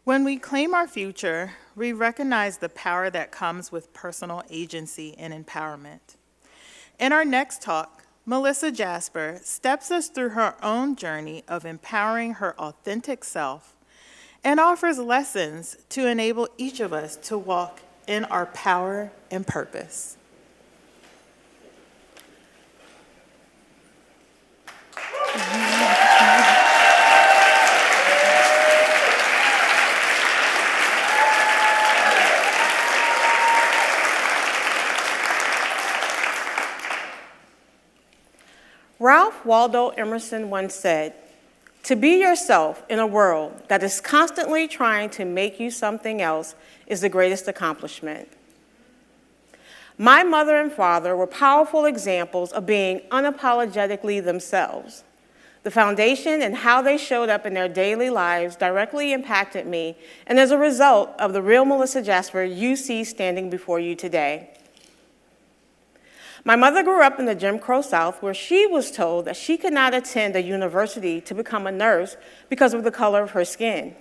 When we claim our future, we recognize the power that comes with personal agency and empowerment. In our next talk, Melessia Jasper steps us through her own journey of empowering her authentic self and offers lessons to enable each of us to walk in our power and purpose. Ralph Waldo Emerson once said, "To be yourself in a world that is constantly trying to make you something else is the greatest accomplishment." My mother and father were powerful examples of being unapologetically themselves. The foundation and how they showed up in their daily lives directly impacted me, and as a result of the real Melessia Jasper you see standing before you today. My mother grew up in the Jim Crow South, where she was told that she could not attend a university to become a nurse because of the color of her skin.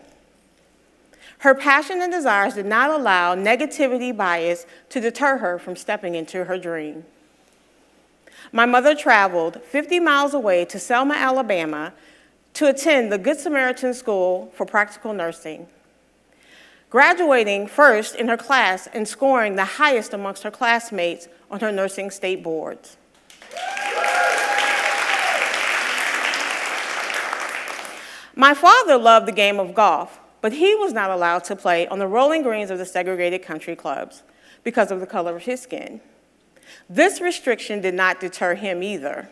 Her passion and desires did not allow negativity bias to deter her from stepping into her dream. My mother traveled 50 miles away to Selma, Alabama, to attend the Good Samaritan School for Practical Nursing, graduating first in her class and scoring the highest amongst her classmates on her nursing state boards. My father loved the game of golf, but he was not allowed to play on the rolling greens of the segregated country clubs because of the color of his skin. This restriction did not deter him either.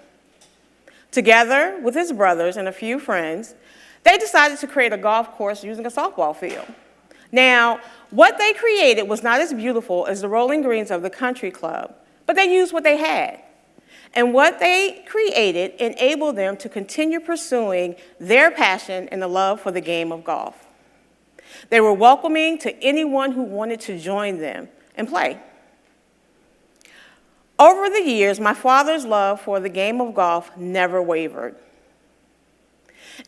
Together with his brothers and a few friends, they decided to create a golf course using a softball field. Now, what they created was not as beautiful as the rolling greens of the country club, but they used what they had. And what they created enabled them to continue pursuing their passion and the love for the game of golf. They were welcoming to anyone who wanted to join them and play. Over the years, my father's love for the game of golf never wavered.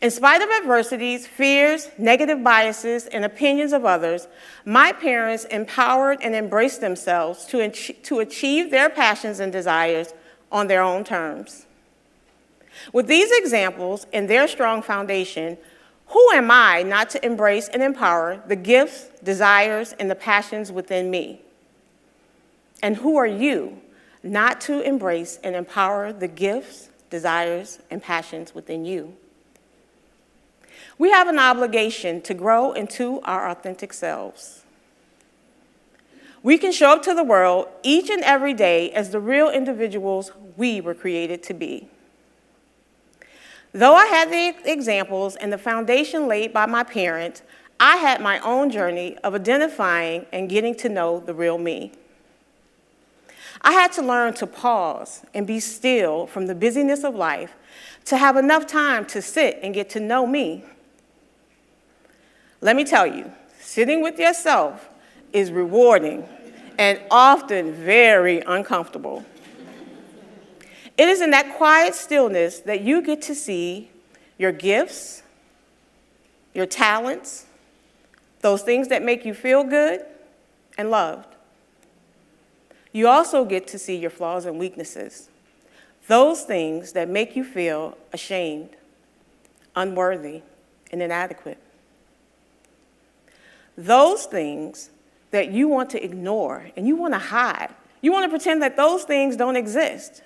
In spite of adversities, fears, negative biases, and opinions of others, my parents empowered and embraced themselves to achieve their passions and desires on their own terms. With these examples and their strong foundation, who am I not to embrace and empower the gifts, desires, and the passions within me? And who are you not to embrace and empower the gifts, desires, and passions within you? We have an obligation to grow into our authentic selves. We can show up to the world each and every day as the real individuals we were created to be. Though I had the examples and the foundation laid by my parents, I had my own journey of identifying and getting to know the real me. I had to learn to pause and be still from the busyness of life to have enough time to sit and get to know me. Let me tell you, sitting with yourself is rewarding and often very uncomfortable. It is in that quiet stillness that you get to see your gifts, your talents, those things that make you feel good and loved. You also get to see your flaws and weaknesses, those things that make you feel ashamed, unworthy, and inadequate. Those things that you want to ignore and you want to hide. You want to pretend that those things don't exist.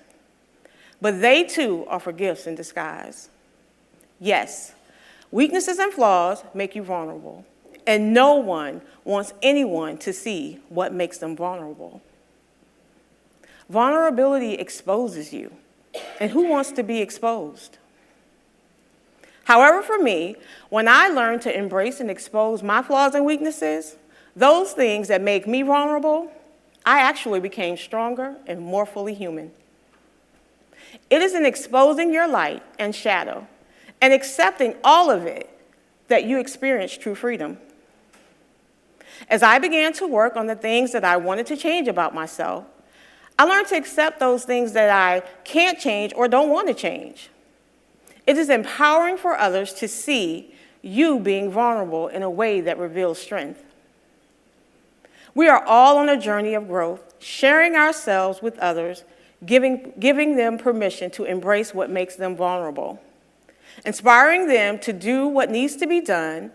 But they too are for gifts in disguise. Yes, weaknesses and flaws make you vulnerable, and no one wants anyone to see what makes them vulnerable. Vulnerability exposes you, and who wants to be exposed? However, for me, when I learned to embrace and expose my flaws and weaknesses, those things that make me vulnerable, I actually became stronger and more fully human. It is in exposing your light and shadow and accepting all of it that you experience true freedom. As I began to work on the things that I wanted to change about myself, I learned to accept those things that I can't change or don't want to change. It is empowering for others to see you being vulnerable in a way that reveals strength. We are all on a journey of growth, sharing ourselves with others, giving them permission to embrace what makes them vulnerable, inspiring them to do what needs to be done,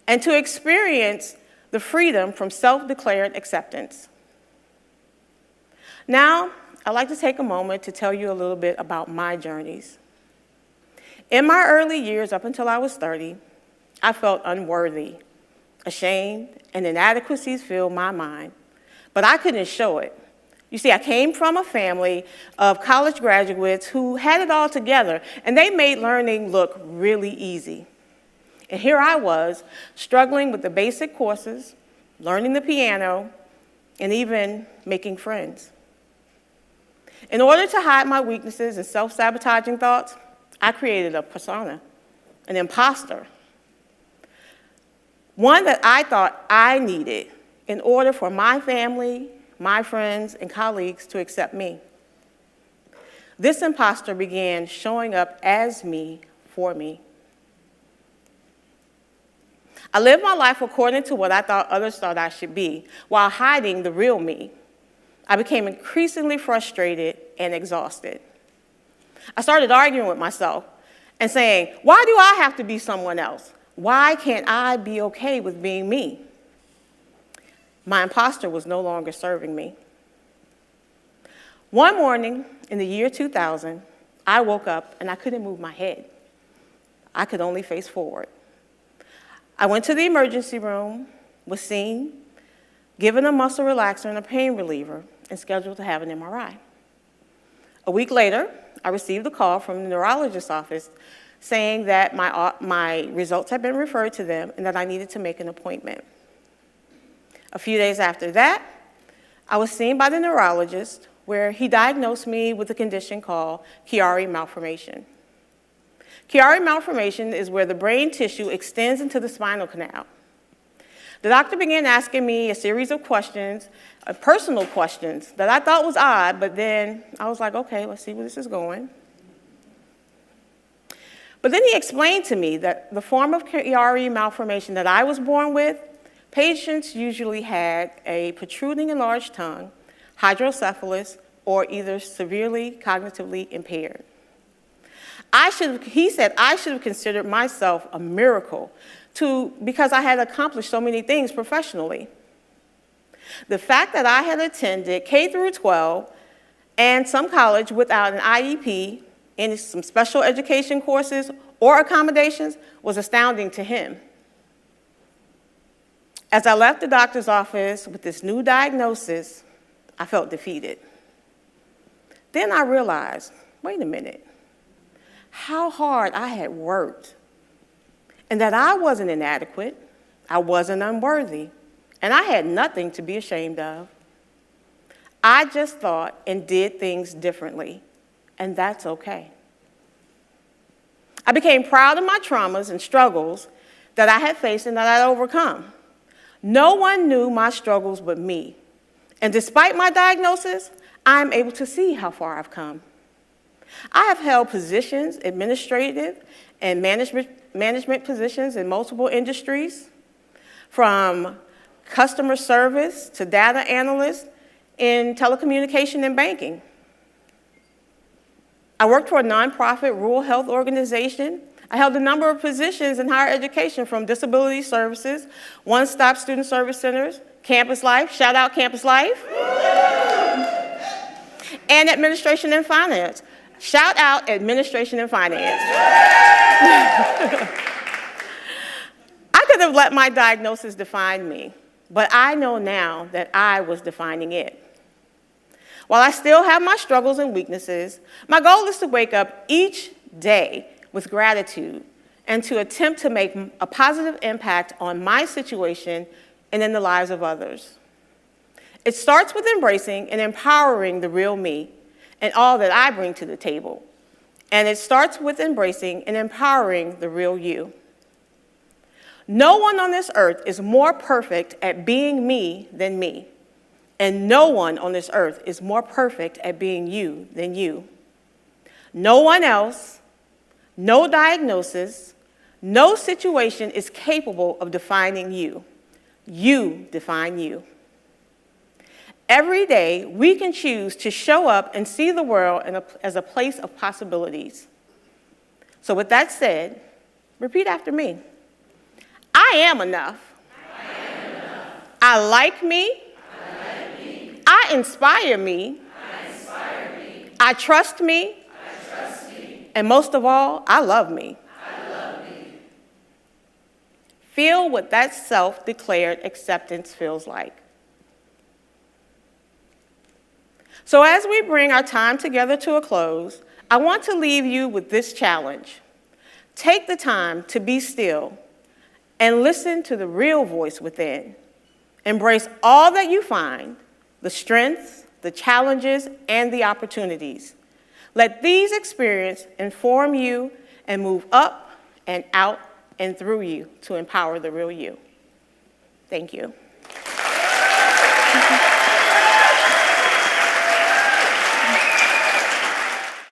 and to experience the freedom from self-declared acceptance. Now, I'd like to take a moment to tell you a little bit about my journeys. In my early years, up until I was 30, I felt unworthy, ashamed, and inadequacies filled my mind, but I couldn't show it. You see, I came from a family of college graduates who had it all together, and they made learning look really easy. And here I was, struggling with the basic courses, learning the piano, and even making friends. In order to hide my weaknesses and self-sabotaging thoughts, I created a persona, an imposter, one that I thought I needed in order for my family, my friends, and colleagues to accept me. This imposter began showing up as me for me. I lived my life according to what I thought others thought I should be, while hiding the real me. I became increasingly frustrated and exhausted. I started arguing with myself and saying, why do I have to be someone else? Why can't I be okay with being me? My imposter was no longer serving me. One morning in the year 2000, I woke up and I couldn't move my head. I could only face forward. I went to the emergency room, was seen, given a muscle relaxer and a pain reliever, and scheduled to have an MRI. A week later, I received a call from the neurologist's office saying that my results had been referred to them and that I needed to make an appointment. A few days after that, I was seen by the neurologist where he diagnosed me with a condition called Chiari malformation. Chiari malformation is where the brain tissue extends into the spinal canal. The doctor began asking me a series of questions, personal questions that I thought was odd, but then I was like, okay, let's see where this is going. But then he explained to me that the form of Chiari malformation that I was born with, patients usually had a protruding enlarged tongue, hydrocephalus, or either severely cognitively impaired. He said I should have considered myself a miracle because I had accomplished so many things professionally. The fact that I had attended K through 12 and some college without an IEP and some special education courses or accommodations was astounding to him. As I left the doctor's office with this new diagnosis, I felt defeated. Then I realized, wait a minute, how hard I had worked, and that I wasn't inadequate, I wasn't unworthy, and I had nothing to be ashamed of. I just thought and did things differently, and that's okay. I became proud of my traumas and struggles that I had faced and that I'd overcome. No one knew my struggles but me, and despite my diagnosis, I'm able to see how far I've come. I have held positions, administrative and management positions in multiple industries, from customer service to data analyst in telecommunication and banking. I worked for a nonprofit rural health organization. I held a number of positions in higher education, from disability services, one-stop student service centers, campus life, shout out campus life, and administration and finance. Shout out administration and finance. I could have let my diagnosis define me, but I know now that I was defining it. While I still have my struggles and weaknesses, my goal is to wake up each day with gratitude and to attempt to make a positive impact on my situation and in the lives of others. It starts with embracing and empowering the real me and all that I bring to the table. And it starts with embracing and empowering the real you. No one on this earth is more perfect at being me than me. And no one on this earth is more perfect at being you than you. No one else, no diagnosis, No situation is capable of defining you. You define you. Every day, we can choose to show up and see the world as a place of possibilities. So with that said, repeat after me. I am enough. I like me. I inspire me. I trust me. And most of all, I love me. Feel what that self-declared acceptance feels like. So as we bring our time together to a close, I want to leave you with this challenge. Take the time to be still and listen to the real voice within. Embrace all that you find, the strengths, the challenges, and the opportunities. Let these experiences inform you and move up and out and through you to empower the real you. Thank you.